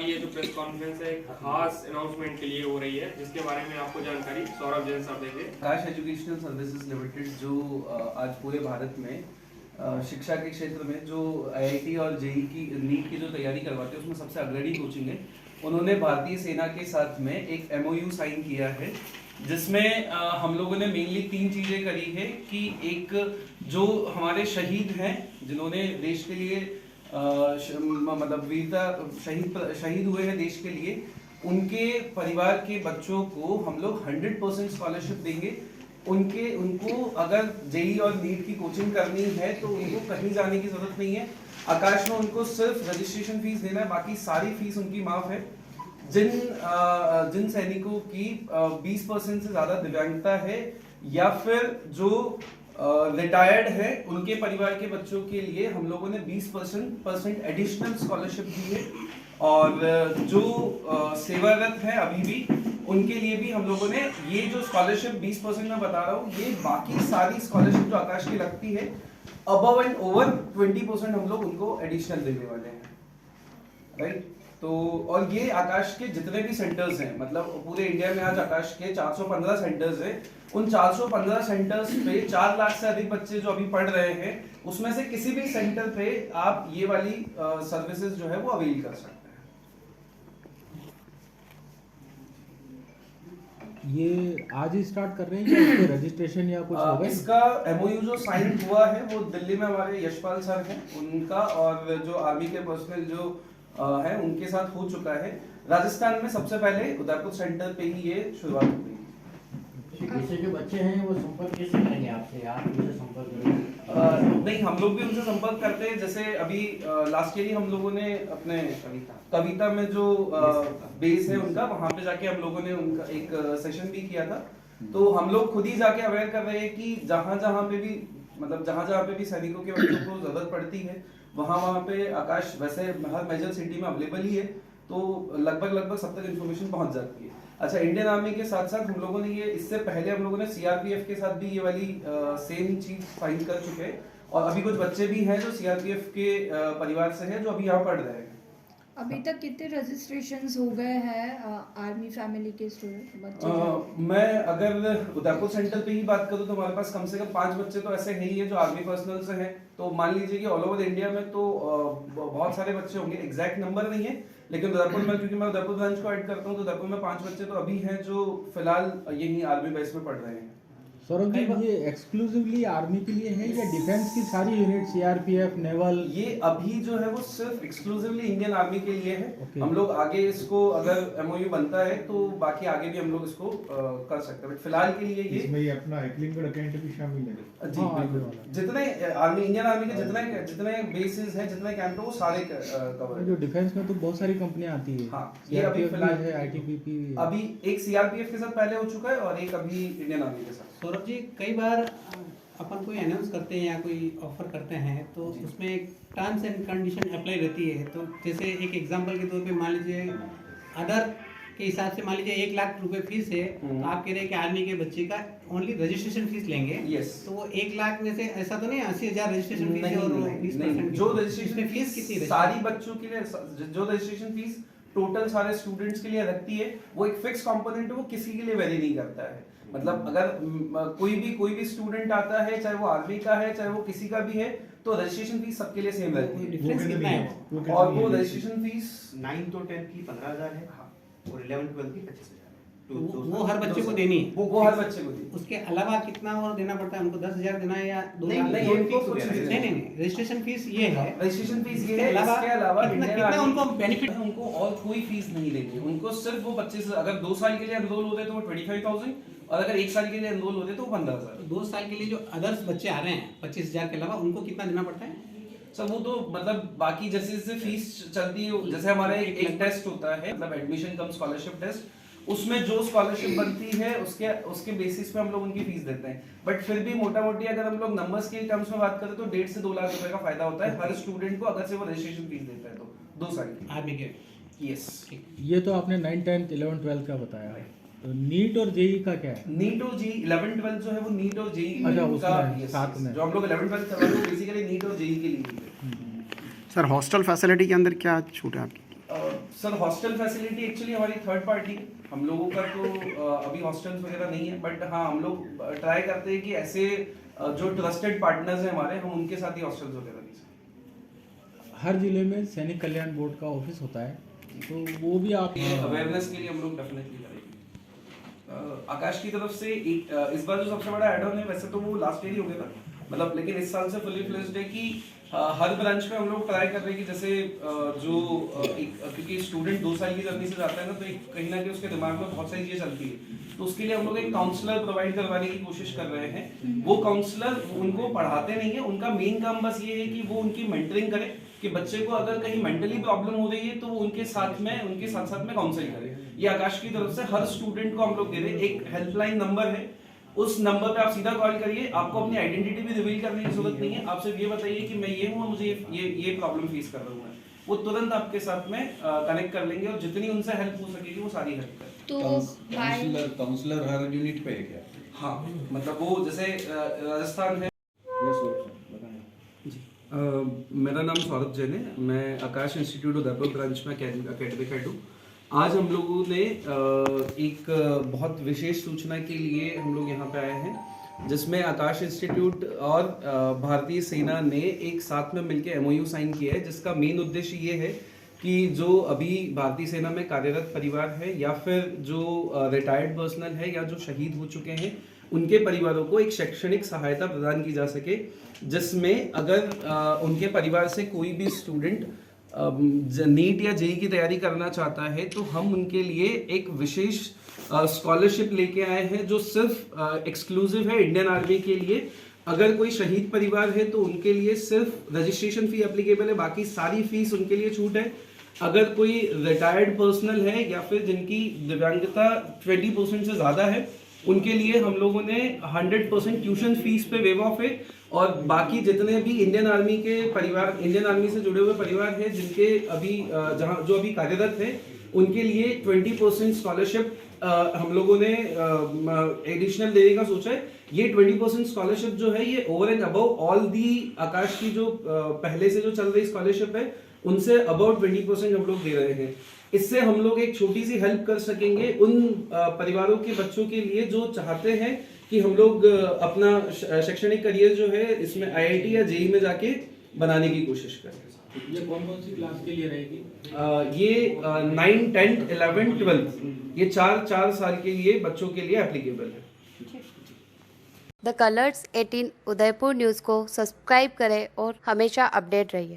हमारी ये जो प्रेस कॉन्फ्रेंस है एक खास अनाउंसमेंट के लिए हो रही है, जिसके बारे में आपको जानकारी सौरभ जैन साहब देंगे। आकाश एजुकेशनल सर्विसेज लिमिटेड जो आज पूरे भारत में शिक्षा के क्षेत्र में जो आईआईटी और जेई की नीट की जो तैयारी करवाते हैं उसमें सबसे अग्रणी कोचिंग है, उन्होंने भारतीय सेना के साथ में एक एमओयू साइन किया है, जिसमें हम लोगों ने मेनली 3 चीजें करी है कि एक जो हमारे शहीद हैं जिन्होंने देश के लिए मतलब वीरता शहीद हुए हैं देश के लिए, उनके परिवार के बच्चों को हम लोग 100% स्कॉलरशिप देंगे। उनको अगर जेई और नीट की कोचिंग करनी है तो उनको कहीं जाने की जरूरत नहीं है। आकाश में उनको सिर्फ रजिस्ट्रेशन फीस देना है, बाकी सारी फीस उनकी माफ है। जिन सैनिकों की 20% से ज्यादा दिव्यांगता है या फिर जो रिटायर्ड है, उनके परिवार के बच्चों के लिए हम लोगों ने 20% एडिशनल स्कॉलरशिप दी है। और जो सेवारत है अभी भी, उनके लिए भी हम लोगों ने ये जो स्कॉलरशिप 20% में बता रहा हूँ, ये बाकी सारी स्कॉलरशिप जो आकाश की लगती है अबव एंड ओवर 20% हम लोग उनको एडिशनल देने वाले हैं, राइट। तो और ये आकाश के जितने भी सेंटर्स हैं, मतलब पूरे इंडिया में आज आकाश के 415 सेंटर्स हैं, उन 415 सेंटर्स पे 4 लाख से अधिक बच्चे जो अभी पढ़ रहे हैं, उसमें से किसी भी सेंटर पे आप ये वाली सर्विसेज जो है वो अवेल कर सकते हैं। ये आज ही स्टार्ट कर रहे हैं या इसके रजिस्ट्रेशन या कुछ होगा? इसका एमओयू जो साइन हुआ है वो दिल्ली में हमारे यशपाल सर हैं उनका, और जो आर्मी के पर्सनल जो है उनके साथ हो चुका है। राजस्थान में सबसे पहले उदयपुर सेंटर पे ही ये शुरुआत हुई। जैसे जो बच्चे हैं वो संपर्क कैसे करेंगे आपसे, आप उनसे संपर्क करेंगे? नहीं, हम लोग भी उनसे संपर्क करते हैं। जैसे अभी लास्ट ईयर ही हम लोगों ने अपने कविता में जो बेस है उनका, वहां पे जाके हम लोगों ने उनका एक सेशन भी किया था। तो हम लोग खुद ही जाके अवेयर कर रहे हैं कि जहां पे भी, मतलब जहां पे भी सैनिकों के बच्चों को जरूरत पड़ती है, वहां पे आकाश वैसे हर मेजर सिटी में अवेलेबल ही है, तो लगभग सब तक इन्फॉर्मेशन पहुंच जाती है। अच्छा, इंडियन आर्मी के साथ साथ हम लोगों ने ये, इससे पहले हम लोगों ने सीआरपीएफ के साथ भी ये वाली सेम चीज फाइंड कर चुके हैं, और अभी कुछ बच्चे भी हैं जो सीआरपीएफ के परिवार से हैं जो अभी यहाँ पढ़ रहे हैं। अभी तक कितने रजिस्ट्रेशंस हो गए हैं आर्मी फैमिली के स्टूडेंट बच्चे? मैं अगर उदयपुर सेंटर पे ही बात करूँ तो हमारे पास कम से कम 5 बच्चे तो ऐसे हैं ही है जो आर्मी पर्सनल से हैं। तो मान लीजिए कि ऑल ओवर इंडिया में तो बहुत सारे बच्चे होंगे, एग्जैक्ट नंबर नहीं है, लेकिन उदयपुर में, क्योंकि मैं उदयपुर ब्रांच को ऐड करता हूँ, तो उदयपुर में 5 बच्चे तो अभी हैं जो फिलहाल यही आर्मी बेस में पढ़ रहे हैं। सौरभ जी, ये एक्सक्लूसिवली आर्मी के लिए है या डिफेंस की सारी यूनिट, सीआरपीएफ, नेवल? ये अभी जो है वो सिर्फ एक्सक्लूसिवली इंडियन आर्मी के लिए है। Okay. हम लोग आगे इसको, अगर एमओयू बनता है तो बाकी आगे भी हम लोग इसको कर सकते हैं, बट फिलहाल के लिए ये इसमें ये अपना हैकलिंग कैंट भी शामिल है। जी बिल्कुल, जितने इंडियन आर्मी के जितने बेसिस हैं, जितने कैंप है, वो सारे कवर। जो डिफेंस में तो बहुत सारी कंपनियां आती है। हाँ, ये अभी फिलहाल है, आईटीबीपी, अभी एक सीआरपीएफ के साथ पहले हो चुका है और एक अभी इंडियन आर्मी के साथ। सौरभ जी, कई बार अपन कोई अनाउंस करते हैं या कोई ऑफर करते हैं तो उसमें एक टर्म्स एंड कंडीशन अप्लाई रहती है। तो जैसे एक एग्जांपल के तौर पे मान लीजिए अदर के हिसाब से मान लीजिए 1 लाख रुपए फीस है, तो आप कह रहे हैं कि आर्मी के बच्चे का ओनली रजिस्ट्रेशन फीस लेंगे। यस। तो वो 1 लाख में से ऐसा तो नहीं 80,000 रजिस्ट्रेशन फीस है और 20% जो रजिस्ट्रेशन फीस कितनी है? सारी बच्चों के लिए जो रजिस्ट्रेशन फीस टोटल सारे स्टूडेंट्स के लिए रखती है, वो एक फिक्स कंपोनेंट है, वो किसी के लिए वेरी नहीं करता है। मतलब अगर कोई भी स्टूडेंट आता है, चाहे वो आर्मी का है चाहे वो किसी का भी है, तो रजिस्ट्रेशन फीस सबके लिए सेम रहती है। डिफरेंस कितना है? और वो रजिस्ट्रेशन फीस 9 तो 10 की 15,000 है और 11-12 की 25,000 है। वो हर बच्चे को देनी है? वो हर बच्चे को देनी। उसके अलावा कितना और देना पड़ता है उनको? 10,000 देना है या 2 लाख? नहीं, उनको कुछ नहीं, रजिस्ट्रेशन फीस ये है। रजिस्ट्रेशन फीस ये है, इसके अलावा कितना उनको बेनिफिट? उनको और कोई फीस नहीं लेनी, उनको सिर्फ वो बच्चे से अगर 2 साल के लिए एनरोल होते हैं तो वो 25,000, और अगर 1 साल के लिए एनरोल होते तो 15,000। 2 साल के लिए जो अदर्स बच्चे आ रहे हैं 25,000 के अलावा, उनको कितना देना पड़ता है? सर वो तो मतलब बाकी जैसे फीस चलती है, जैसे हमारा एक टेस्ट होता है, मतलब एडमिशन कम स्कॉलरशिप टेस्ट, उसमें जो स्कॉलरशिप बनती है उसके बेसिस पे हम लोग उनकी फीस देते हैं। बट फिर भी मोटा मोटी अगर हम लोग नंबर्स के टर्म्स में बात करें तो 1.5 से 2 लाख रुपए का फायदा होता है हर स्टूडेंट को, अगर से वो रजिस्ट्रेशन फीस देता है तो 2 साल की आर्मी के। यस। ये तो आपने 9, 10, 11, 12 का बताया है। तो नीट और जेई का क्या है? नीट और जेई 11, 12 जो है वो नीट और जेई का साथ में जो हम लोग 11, 12 करवाते हैं बेसिकली नीट और जेई के लिए। सर हॉस्टल फैसिलिटी के अंदर क्या छूट है आपकी? सर हॉस्टल फैसिलिटी एक्चुअली हमारी थर्ड पार्टी है, हम लोगों का तो अभी हॉस्टल्स वगैरह नहीं है, बट हाँ हम लोग ट्राई करते हैं कि ऐसे जो ट्रस्टेड पार्टनर्स हैं हमारे, हम उनके साथ ही हॉस्टल्स वगैरह भी। हर जिले में सैनिक कल्याण बोर्ड का ऑफिस होता है, तो वो भी आप अवेयरनेस के लिए हम लोग डेफिनेटली करेंगे। आकाश की तरफ से एक इस बार जो सबसे बड़ा एड ऑन है, वैसे तो वो लास्ट ईयर ही हो गया था, मतलब लेकिन इस साल से फुली फ्लेज्ड है कि हर ब्रांच में हम लोग ट्राई कर रहे हैं कि जैसे क्योंकि स्टूडेंट 2 साल की जर्नी से जाता है ना, तो एक कहीं ना कहीं उसके दिमाग में बहुत सारी चीजें चलती है, तो उसके लिए हम लोग एक काउंसलर प्रोवाइड करवाने की कोशिश कर रहे हैं। वो काउंसलर उनको पढ़ाते नहीं है, उनका मेन काम बस ये है कि वो उनकी मेंटरिंग करे कि बच्चे को अगर कहीं मेंटली प्रॉब्लम हो रही है तो वो उनके साथ साथ में काउंसलिंग करे। ये आकाश की तरफ से हर स्टूडेंट को हम लोग दे रहे हैं। एक हेल्पलाइन नंबर है, उस नंबर पे आप सीधा कॉल करिए, आपको अपनी आइडेंटिटी भी रिवील करने की जरूरत नहीं है, आप सिर्फ ये बताइए कि मैं ये हूँ, मुझे ये प्रॉब्लम फेस कर रहा हूँ, वो तुरंत आपके साथ में कनेक्ट कर लेंगे और जितनी उनसे हेल्प हो सकेगी वो सारी हेल्प करें। तो काउंसलर हर यूनिट पे है क्या? हाँ, मतलब वो जैसे राजस्थान है। मेरा नाम सौरभ जैन है, मैं आकाश इंस्टीट्यूट उदयपुर ब्रांच में अकेडमिक हेड हूँ। आज हम लोगों ने एक बहुत विशेष सूचना के लिए हम लोग यहाँ पे आए हैं, जिसमें आकाश इंस्टीट्यूट और भारतीय सेना ने एक साथ में मिलकर MOU साइन किया है, जिसका मेन उद्देश्य ये है कि जो अभी भारतीय सेना में कार्यरत परिवार है या फिर जो रिटायर्ड पर्सनल है या जो शहीद हो चुके हैं, उनके परिवारों को एक शैक्षणिक सहायता प्रदान की जा सके, जिसमें अगर उनके परिवार से कोई भी स्टूडेंट नीट या जेई की तैयारी करना चाहता है तो हम उनके लिए एक विशेष स्कॉलरशिप लेके आए हैं, जो सिर्फ एक्सक्लूसिव है इंडियन आर्मी के लिए। अगर कोई शहीद परिवार है तो उनके लिए सिर्फ रजिस्ट्रेशन फी एप्लीकेबल है, बाकी सारी फीस उनके लिए छूट है। अगर कोई रिटायर्ड पर्सनल है या फिर जिनकी दिव्यांगता 20% से ज़्यादा है, उनके लिए हम लोगों ने 100% ट्यूशन फीस पे वेव ऑफ है, और बाकी जितने भी इंडियन आर्मी के परिवार, इंडियन आर्मी से जुड़े हुए परिवार हैं जिनके अभी जो अभी कार्यरत है, उनके लिए 20% स्कॉलरशिप हम लोगों ने एडिशनल देने का सोचा है। ये 20% स्कॉलरशिप जो है ये over and above all the Aakash की जो पहले से जो चल रही स्कॉलरशिप है उनसे अबाउट 20% हम लोग दे रहे हैं। इससे हम लोग एक छोटी सी हेल्प कर सकेंगे उन परिवारों के बच्चों के लिए जो चाहते हैं कि हम लोग अपना शैक्षणिक करियर जो है इसमें IIT या JEE में जाके बनाने की कोशिश करें। ये कौन कौन सी क्लास के लिए रहेगी? ये 9, 10, 11, 12 ये 4 साल के लिए बच्चों के लिए एप्लीकेबल है। द कलर्स 18 उदयपुर न्यूज़ को सब्सक्राइब करें और हमेशा अपडेट रहिए।